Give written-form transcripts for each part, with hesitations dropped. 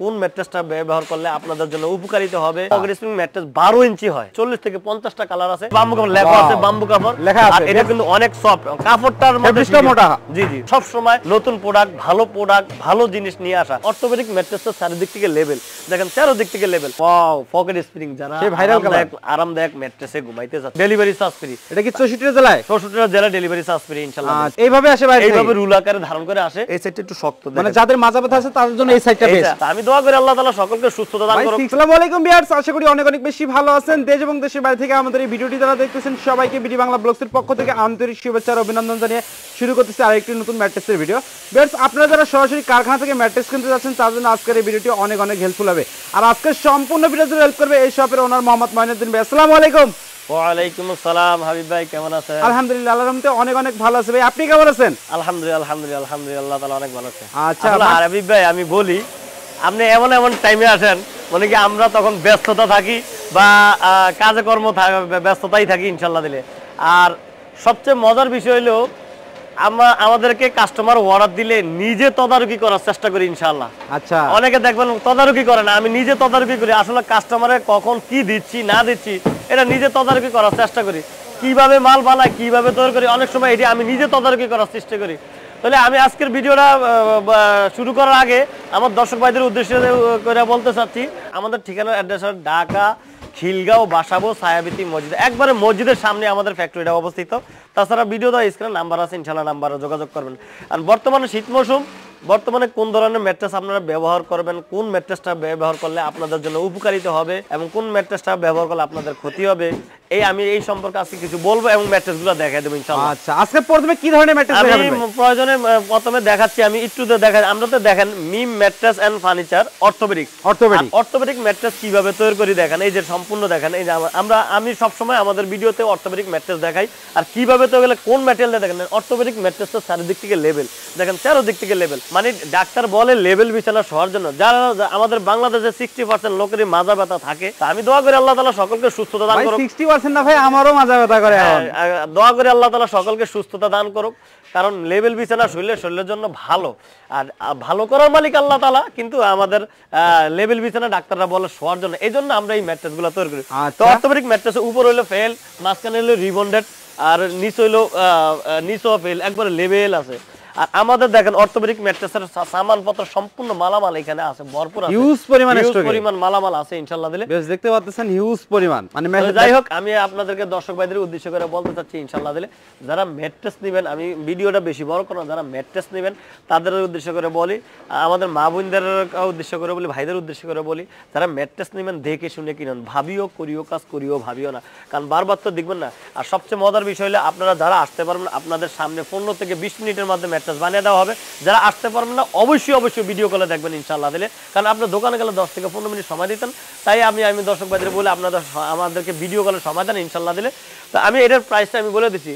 কোন ম্যাট্রেসটা ব্যবহার করলে আপনাদের জন্য উপকারিতা হবে। স্প্রিং ম্যাট্রেস 12 ইঞ্চি হয়, 40 থেকে 50টা কালার আছে। বাম্বু কাপড় লেখা আছে, বাম্বু কাপড় লেখা আছে। এটা কিন্তু অনেক সফট, কাপড়টার মধ্যে মোটা। জি জি, সব সময় নতুন প্রোডাক্ট, ভালো জিনিস নিয়ে আসা। অর্থোপেডিক ম্যাট্রেসের চারিদিক থেকে লেভেল দেখেন, চারদিক থেকে লেভেল। ওয়াও, পকেট স্প্রিং যারা আরামদায়ক ম্যাট্রেসে ঘুমাইতে চান, ডেলিভারি চার্জ ফ্রি। এটা কি 64 জেলায়? 64 জেলায় ডেলিভারি চার্জ ফ্রি ইনশাআল্লাহ। এইভাবে আসে ভাই, এইভাবে রুল আকারে ধারণ করে আসে। এই সাইডটা একটু শক্ত, মানে যাদের মাজা ব্যথা আছে তাদের জন্য এই সাইডটা বেস্ট। আমি দোয়া করি আল্লাহ তাআলা সকলকে সুস্থতা দান করুন। আসসালামু আলাইকুম ভিউয়ার্স, আশা করি অনেক বেশি ভালো আছেন। দেশ এবং দেশের বাইরে থেকে আমাদের এই ভিডিওটি যারা দেখতেছেন সবাইকে বিডি বাংলা ব্লগসের পক্ষ থেকে আন্তরিক শুভেচ্ছা আর অভিনন্দন জানিয়ে শুরু করতেছি আরেকটি নতুন ম্যাট্রেসের ভিডিও। ভিউয়ার্স, আপনারা যারা সরাসরি কারখানা থেকে ম্যাট্রেস কিনতে যাচ্ছেন তাদের জন্য আজকের এই ভিডিওটি অনেক হেল্পফুল হবে। আর আজকের সম্পূর্ণ ভিডিওতে হেল্প করবে এই শপের ওনার মোহাম্মদ মঈনুদ্দিন ভাই। আসসালামু আলাইকুম। ওয়ালাইকুম আসসালাম হাবিব ভাই, কেমন আছেন? আলহামদুলিল্লাহ, আল্লাহর রহমতে অনেক ভালো আছি ভাই। আপনি কেমন আছেন? আলহামদুলিল্লাহ আল্লাহ তাআলা অনেক ভালো আছে। আচ্ছা হাবিব ভাই, আমি বলি আপনি এমন টাইমে আসেন, মানে কি আমরা তখন ব্যস্ততা থাকি বা কাজে কর্ম ব্যস্ততাই থাকি ইনশাল্লাহ দিলে। আর সবচেয়ে মজার বিষয় হলো আমাদেরকে কাস্টমার অর্ডার দিলে নিজে তদারকি করার চেষ্টা করি ইনশাআল্লাহ। আচ্ছা, অনেকে দেখবেন তদারকি করে না, আমি নিজে তদারকি করি। আসলে কাস্টমারে কখন কি দিচ্ছি না দিচ্ছি এটা নিজে তদারকি করার চেষ্টা করি। কিভাবে মাল বানায়, কিভাবে তৈরি করি, অনেক সময় এটি আমি নিজে তদারকি করার চেষ্টা করি। তাহলে আমি আজকের ভিডিওটা শুরু করার আগে আমার দর্শক ভাইদের উদ্দেশ্যে করে বলতে চাচ্ছি, আমাদের ঠিকানার অ্যাড্রেস হল ঢাকা খিলগাঁও বাসাবো ছায়াবীথি মসজিদ, একবারে মসজিদের সামনে আমাদের ফ্যাক্টরিটা অবস্থিত। তাছাড়া ভিডিওটা স্ক্রিনে নাম্বার আছে, ইনশাআল্লাহ নাম্বারে যোগাযোগ করবেন। আর বর্তমানে শীত মৌসুম, বর্তমানে কোন ধরনের ম্যাট্রেস আপনারা ব্যবহার করবেন, কোন ম্যাট্রেসটা ব্যবহার করলে আপনাদের জন্য উপকারিতা হবে এবং কোন ম্যাট্রেসটা ব্যবহার করলে আপনাদের ক্ষতি হবে, আমি এই সম্পর্কে আজকে কিছু বলবো এবং ম্যাট্রেসগুলো দেখাই দেব ইনশাআল্লাহ। আচ্ছা, আজকে প্রথমে কি ধরনের ম্যাট্রেস দেখাবেন? আমি প্রয়োজনে প্রথমে দেখাচ্ছি, আমি একটু দেখাই। আমরা তো দেখেন Mim mattress and furniture orthopedic mattress কিভাবে তৈরি করি দেখেন, এই যে সম্পূর্ণ দেখেন। এই যে আমি সব সময় আমাদের ভিডিওতে অর্থোপেডিক ম্যাট্রেস দেখাই আর কিভাবে তৈরি করলে কোন ম্যাটেরিয়াল দিয়ে দেখেন। অর্থোপেডিক ম্যাট্রেসটা চারিদিক থেকে লেভেল দেখেন, চারদিক থেকে লেভেল, মানে ডাক্তার বলে লেভেল বিছানা শোয়ার জন্য। যারা আমাদের বাংলাদেশে 60% লোকেরই মাজা ব্যথা থাকে, আমি দোয়া করি আল্লাহ তাআলা সকলকে সুস্থতা দান করুক। 60% না ভাই, আমারও মাজা ব্যথা করে। দোয়া করি আল্লাহ তাআলা সকলকে সুস্থতা দান করুক, কারণ লেভেল বিছানা শরীরের জন্য ভালো। আর ভালো করার মালিক আল্লাহ তাআলা, কিন্তু আমাদের লেভেল বিছানা ডাক্তাররা বলে শোয়ার জন্য, এই জন্য আমরা এই ম্যাট্রেসগুলো তৈরি করি। তো অর্থোপেডিক ম্যাট্রেসের উপর হইলো ফেল, মাঝখানে হইলো রিবন্ডেড, আর নিচ হইলো নিচও ফেল, একবারে লেভেল আছে। আর আমাদের দেখেন অর্থোপেডিক ম্যাট্রেসের সামানপত্র সম্পূর্ণ মালামাল এখানে আছে, ভরপুর আছে, হিউজ পরিমাণ মালামাল আছে ইনশাআল্লাহ দিলে। বেশ দেখতে পাচ্ছেন হিউজ পরিমাণ, মানে যাই হোক, আমি আপনাদেরকে দর্শক ভাইদের উদ্দেশ্য করে বলতে চাচ্ছি ইনশাআল্লাহ দিলে, যারা ম্যাট্রেস নেবেন, আমি ভিডিওটা বেশি বড় করব না, যারা ম্যাট্রেস নেবেন তাদের উদ্দেশ্য করে বলি, আমাদের মা বোনদের উদ্দেশ্য করে বলি, ভাইদের উদ্দেশ্য করে বলি, যারা ম্যাট্রেস নেবেন দেখে শুনে কিনুন, ভাবিও করিও কাজ করিও ভাবিও না, কারণ বারবার তো দেখবেন না। আর সবচেয়ে মজার বিষয় হলো আপনারা যারা আসতে পারবেন, আপনাদের সামনে 15 থেকে 20 মিনিটের মধ্যে বানিয়ে দেওয়া হবে। যারা আসতে পারবেন না অবশ্যই ভিডিও কলে দেখবেন ইনশাআল্লাহ দিলে, কারণ আপনার দোকানে গেলে 10 থেকে 15 মিনিট সময় দিতেন। তাই আমি দর্শক ভাইদের বলে আপনাদের আমাদেরকে ভিডিও কলে সময় দেন ইনশাআল্লাহ দিলে। তো আমি এটার প্রাইসটা আমি বলে দিচ্ছি।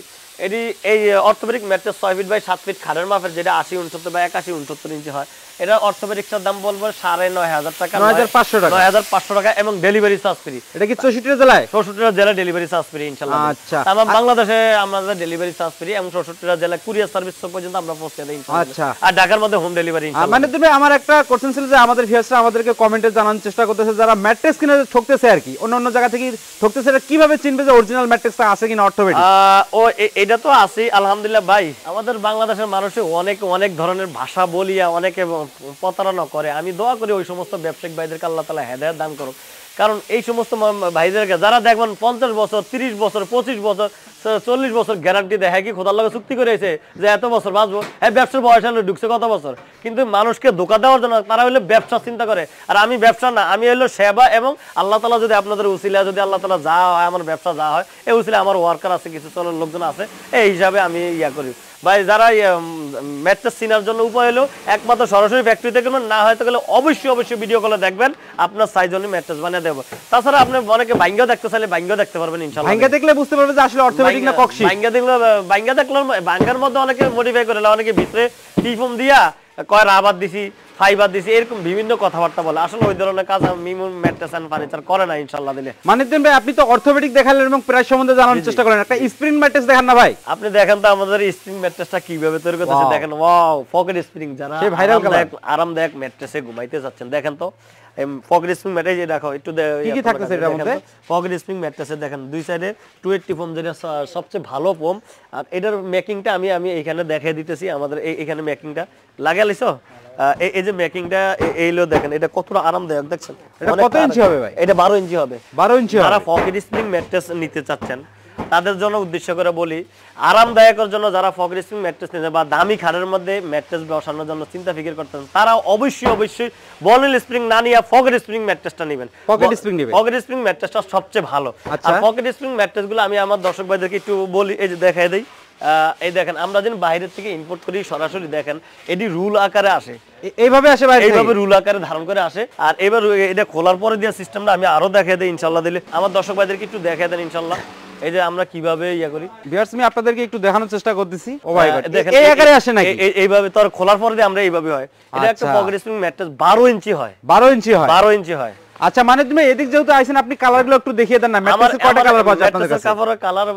এই orthopedic mattress 6 feet by 7 feet খাটের মাপের, যেটা 80 69 বা 81 69 ইঞ্চি হয়, এটা অর্থোপেডিক্সের দাম বলবো 9,500 টাকা, 9,500 টাকা এবং ডেলিভারি চার্জ ফ্রি। এটা কি 64 জেলায়? 64 জেলায় ডেলিভারি চার্জ ফ্রি ইনশাআল্লাহ। আচ্ছা, তামাম বাংলাদেশে আমাদের ডেলিভারি চার্জ ফ্রি এবং 64 জেলায় কুরিয়ার সার্ভিস পর্যন্ত আমরা পৌঁছে দেই ইনশাআল্লাহ। আচ্ছা, আর ঢাকার মধ্যে হোম ডেলিভারি ইনশাআল্লাহ। মানে তুমি আমার একটা কোশ্চেন ছিল যে আমাদের ভিউয়ার্সরা আমাদেরকে কমেন্টে জানানোর চেষ্টা করতেছে, যারা ম্যাট্রেস কিনে ঠকতেছে আর কি, অন্য জায়গা থেকে ঠকতেছে, এটা কিভাবে চিনবে যে অরিজিনাল ম্যাট্রেসটা আছে কিনা অর্থোপেডিক? এটা তো আছে আলহামদুলিল্লাহ ভাই। আমাদের বাংলাদেশের মানুষে অনেক ধরনের ভাষা বলিয়া অনেকে প্রতারণা করে। আমি দোয়া করি ওই সমস্ত ব্যবসায়িক ভাইদেরকে আল্লাহ তাআলা হেদায়েত দান করুক, কারণ এই সমস্ত ভাইদেরকে যারা দেখবেন 50 বছর 30 বছর 25 বছর 40 বছর গ্যারান্টি দেয়, কি খোদার লগে চুক্তি করেছে যে এত বছর বাঁচবো, ব্যবসার বয়স হলে ঢুকছে কত বছর, কিন্তু মানুষকে ধোঁকা দেওয়ার জন্য তারা হলে ব্যবসা চিন্তা করে। আর আমি ব্যবসা না, আমি হলো সেবা, এবং আল্লাহ তাআলা যদি আপনাদের উসিলা যদি আল্লাহ তাআলা যা হয়, আমার ব্যবসা যা হয়, এই উসিলা আমার ওয়ার্কার আছে, কিছু চলার লোকজন আছে, এই হিসাবে আমি করি ভাই। যারা ম্যাট্রেস চিনার জন্য উপায় হলো একমাত্র সরাসরি ফ্যাক্টরিতে কিনবেন, না হয়তো গেলে অবশ্যই ভিডিও কলে দেখবেন, আপনার সাইজ অনুযায়ী ম্যাট্রেস বানিয়ে দেবো। তাছাড়া আপনি অনেকে ভাঙ্গাও দেখতে চাইলে ভাঙ্গাও দেখতে পারবেন ইনশাআল্লাহ। ভাঙ্গা দেখলে বুঝতে পারবে যে আসলে অর্থোপেডিক না কক্সি। ভাঙ্গা দেখলে ভাঙ্গার মধ্যে অনেকে মডিফাই করে, অনেকে ভিতরে টিফোম দিয়া কয় রাবার দিছি, ফাইবার দিছি, এরকম বিভিন্ন কথাবার্তা বলে। আসলে ওই ধরনের কাজ মিমু ম্যাট্রেস এন্ড ফার্নিচার করে না ইনশাআল্লাহ দিলে। মানিকউদ্দিন ভাই, আপনি তো অর্থোপেডিক দেখালেন এবং প্রাইস সম্বন্ধে জানার চেষ্টা করেন, একটা স্প্রিং ম্যাট্রেস দেখান না ভাই। আপনি দেখেন তো আমাদের স্প্রিং ম্যাট্রেসটা কিভাবে তৈরি করতেছে, দেখেন। ওয়াও, পকেট স্প্রিং, যারা সেই ভাইরাল কালার আরামদায়ক ম্যাট্রেসে ঘুমাইতে যাচ্ছেন, দেখেন তো পকেট স্প্রিং ম্যাট্রেস দেখো একটু কি কি থাকতেছে এটার মধ্যে। পকেট স্প্রিং ম্যাট্রেসে দেখেন দুই সাইডে 280 ফোম, যেটা সবচেয়ে ভালো ফোম। আর এটার মেকিংটা আমি এখানে দেখিয়ে দিতেছি। আমাদের এখানে মেকিংটা লাগাইছো, এই যে মেকিংটা এইলো দেখেন, এটা কতটা আরামদায়ক দেখছেন। এটা কত ইঞ্চি হবে ভাই? এটা 12 ইঞ্চি হবে। 12 ইঞ্চি। যারা পকেট স্প্রিং ম্যাট্রেস নিতে চাচ্ছেন তাদের জন্য উদ্দেশ্য করে বলি, আরামদায়কের জন্য যারা পকেট স্প্রিং ম্যাট্রেস নিতে বা দামি খাটের মধ্যে ম্যাট্রেস বসানোর জন্য চিন্তা ফিকির করতেন, তারা অবশ্যই বনেল স্প্রিং না নিয়ে পকেট স্প্রিং ম্যাট্রেসটা নেবেন। পকেট স্প্রিং নেবেন, পকেট স্প্রিং ম্যাট্রেসটা সবচেয়ে ভালো। আর পকেট স্প্রিং ম্যাট্রেসগুলো আমি আমার দর্শক ভাইদেরকে একটু বলি, এই যে দেখাই দেই। এই দেখেন, আমরা যেন বাইরে থেকে ইম্পোর্ট করি, সরাসরি দেখেন এটি রুল আকারে আসে, এইভাবে আসে ভাই, এইভাবে রুল আকারে ধারণ করে আসে। আর এবার এটা খোলার পরে দেওয়ার সিস্টেমটা আমি আরো দেখাই দেই ইনশাআল্লাহ দিলে। আমার দর্শক ভাইদেরকে একটু দেখাই দেন ইনশাআল্লাহ, এই যে আমরা কিভাবে ইয়া করি। ভিউয়ার্স, আমি আপনাদেরকে একটু দেখানোর চেষ্টা করতেছি। ও ভাই দেখেন, এই আকারে আসে নাকি? এইভাবে তোর খোলার পরে আমরা এইভাবে হয়। এটা একটা পকেট স্প্রিং ম্যাট্রেস 12 ইঞ্চি হয়। 12 ইঞ্চি হয়। 12 ইঞ্চি হয়। আচ্ছা, মানে তুমি এদিক যেহেতু আইছেন, আপনি কালারগুলো একটু দেখিয়ে দেন না। ম্যাট্রেসে কয়টা কালার পাওয়া যায় আপনাদের কাছে? কাপড়ের কালার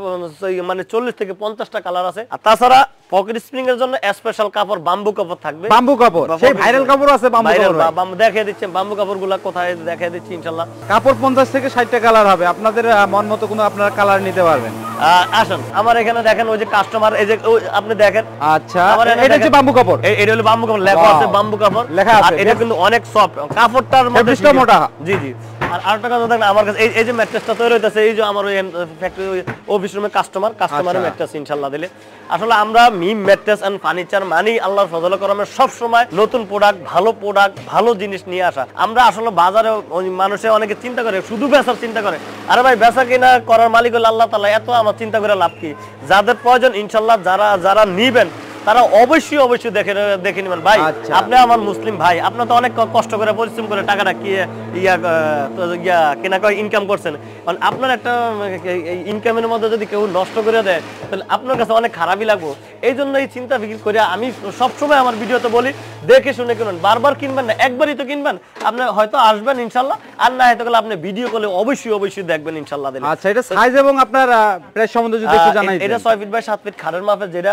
মানে 40 থেকে 50টা কালার আছে। আর তাছাড়া পকেট স্প্রিং এর জন্য স্পেশাল কাপড় বাম্বু কাপড় থাকবে। বাম্বু কাপড়, সেই ভাইরাল কাপড় আছে বাম্বু কাপড়। বাম্বু দেখিয়ে দিচ্ছি, বাম্বু কাপড়গুলো কোথায় দেখিয়ে দিচ্ছি ইনশাআল্লাহ। কাপড় 50 থেকে 60টা কালার হবে, আপনাদের মন মতো কোনো আপনারা কালার নিতে পারবেন। আসুন আমার এখানে দেখেন, ওই যে কাস্টমার, এই যে আপনি দেখেন। আচ্ছা, এটা হচ্ছে বাম্বু কাপড়। এটা হলো বাম্বু কাপড়, লেখা আছে বাম্বু কাপড় লেখা আছে। এটা কিন্তু অনেক সফট, কাপড়টার মধ্যে মোটা। জি জি। আর আরেকটা কথা দেখেন, আমার কাছে এই যে ম্যাট্রেসটা তৈরি হইতাছে, এই যে আমার ওই ফ্যাক্টরি অফিস রুমে কাস্টমারের ম্যাট্রেস ইনশাআল্লাহ দিলে। আসলে আমরা মিম ম্যাট্রেস এন্ড ফার্নিচার মানি আল্লাহর ফজল করমে সব সময় নতুন প্রোডাক্ট, ভালো জিনিস নিয়ে আসা। আমরা আসলে বাজারে মানুষে অনেকে চিন্তা করে, শুধু বেচার চিন্তা করে। আরে ভাই, বেচা কিনা করার মালিক হলো আল্লাহ তাআলা, এত আমার চিন্তা করে লাভ কি? যাদের প্রয়োজন ইনশাআল্লাহ, যারা নিবেন তারা অবশ্যই দেখে নেবেন ভাই। আপনি আমার মুসলিম ভাই, আপনি তো অনেক কষ্ট করে পরিশ্রম করে টাকাটা কি কেনা করে ইনকাম করছেন। আপনার একটা ইনকামের মধ্যে যদি কেউ নষ্ট করে দেয়, তাহলে আপনার কাছে অনেক খারাপই লাগবে। এই জন্য এই চিন্তা ফিকির করে আমি সবসময় আমার ভিডিওতে বলি, দেখে শুনে কিনবেন, বারবার কিনবেন না, একবারই তো কিনবেন। আপনি হয়তো আসবেন ইনশাআল্লাহ, আর না হয়তো আপনি ভিডিও কলে অবশ্যই দেখবেন ইনশাআল্লাহ। আচ্ছা, এটা সাইজ এবং আপনার প্রাইস সম্বন্ধে যদি একটু জানাই। এটা 6 ফিট বাই 7 ফিট খাটের মাপে, যেটা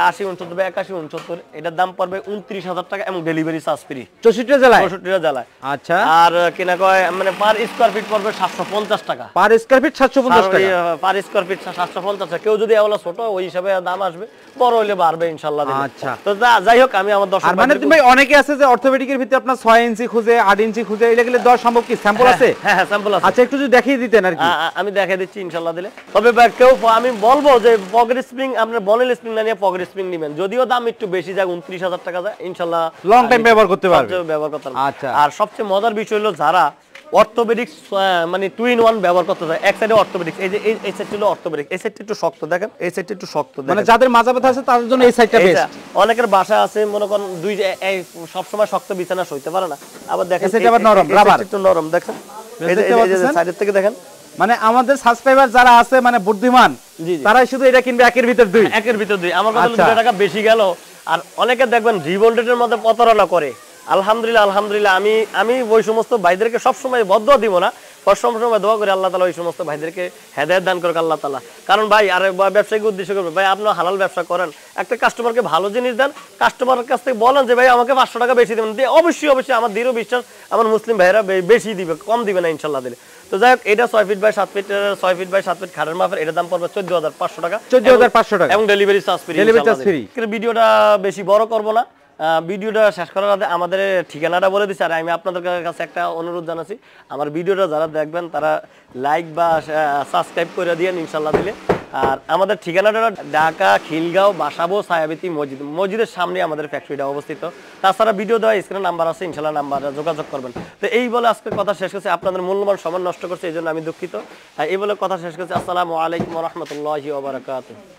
80 69 বাই 81 69, এটার দাম পড়বে 29,000 টাকা এবং ডেলিভারি চার্জ ফ্রি 64 জেলায়। আচ্ছা, আর কেনা কয় মানে পার স্কয়ার ফিট পড়বে 750 টাকা। পার স্কয়ার ফিট 750 টাকা। পার স্কয়ার ফিট 750 টাকা। কেউ যদি এগুলো ছোট, ওই হিসাবে দাম আসবে, বড় হইলে বাড়বে ইনশাআল্লাহ। আচ্ছা, তো যাই হোক, আমি আমার দর্শক মানে তুমি অনেকে আছে যে অর্থোপেডিকের ভিতরে আপনার 6 ইঞ্চি খুঁজে, 8 ইঞ্চি খুঁজে, এগুলো দেওয়া সম্ভব কি? স্যাম্পল আছে? হ্যাঁ, স্যাম্পল আছে। আচ্ছা, একটু যদি দেখিয়ে দিতেন আর কি। আমি দেখিয়ে দিচ্ছি ইনশাআল্লাহ দিলে। তবে কেউ আমি বলবো যে পকেট স্প্রিং, আপনার বনেল স্প্রিং না নিয়ে পকেট স্প্রিং নেবেন, যদিও দাম একটু বেশি যায়, 29,000 টাকা যায়, ইনশাআল্লাহ লং টাইম ব্যবহার করতে পারবে। আচ্ছা, আর সবচেয়ে মজার বিষয় হলো, যারা অর্থোপেডিক্স মানে 2 in 1 ব্যবহার করতে যায়, এক সাইডে অর্থোপেডিক্স, এই যে এই সাইডটা হলো অর্থোপেডিক্স, এই সাইডটা একটু শক্ত, দেখেন এই সাইডটা একটু শক্ত, মানে যাদের মাজা ব্যথা আছে তাদের জন্য এই সাইডটা বেস্ট। অনেকের বাসা আছে মনে করেন দুই সব সময় শক্ত বিছানা সইতে পারে না, আবার দেখেন এই সাইডটা আবার নরম, রাবার একটু নরম, দেখেন এই যে সাইডের থেকে দেখেন। মানে আমাদের সাবস্ক্রাইবার যারা আছে মানে বুদ্ধিমান, তারাই শুধু এটা কিনবে একের ভিতর দুই। আমার কথা 2 টাকা বেশি গেল। আর অনেকে দেখবেন রিভোল্টের মধ্যে প্রতারণা করে। আলহামদুলিল্লাহ আমি ওই সমস্ত ভাইদেরকে সবসময় বদদোয়া দিব না, সবসময় দোয়া করি আল্লাহ তাআলা ওই সমস্ত ভাইদেরকে হেদায়েত দান করুক আল্লাহ তাআলা। কারণ ভাই, আরে ব্যবসায়িক উদ্দেশ্য করবে ভাই, আপনি হালাল ব্যবসা করেন, একটা কাস্টমারকে ভালো জিনিস দেন, কাস্টমারের কাছ থেকে বলেন যে ভাই আমাকে 500 টাকা বেশি দিবেন, অবশ্যই আমার দৃঢ় বিশ্বাস আমার মুসলিম ভাইরা বেশি দিবে, কম দিবে না ইনশাআল্লাহ দিলে। তো যাই হোক, এটা 6 ফিট বাই 7 ফিট খাটের মাপের, এটার দাম পড়বে 14,500 টাকা, 14,500 টাকা এবং ডেলিভারি চার্জ ফ্রি। ভিডিওটা বেশি বড় করব না, ভিডিওটা শেষ করার আগে আমাদের ঠিকানাটা বলে দিচ্ছি। আর আমি আপনাদের কাছে একটা অনুরোধ জানাচ্ছি, আমার ভিডিওটা যারা দেখবেন তারা লাইক বা সাবস্ক্রাইব করে দিয়েন ইনশাআল্লাহ দিলে। আর আমাদের ঠিকানাটা ঢাকা খিলগাঁও বাসাবো ছায়াবতী মসজিদের সামনে আমাদের ফ্যাক্টরিটা অবস্থিত। তাছাড়া ভিডিও দেওয়া স্ক্রিনে নাম্বার আছে, ইনশাআল্লাহ নাম্বারে যোগাযোগ করবেন। তো এই বলে আজকে কথা শেষ করছি, আপনাদের মূল্যবান সময় নষ্ট করছে এই জন্য আমি দুঃখিত। এই বলে কথা শেষ করছি। আসসালামু আলাইকুম ওয়া রাহমাতুল্লাহি ওয়া বারাকাতুহু।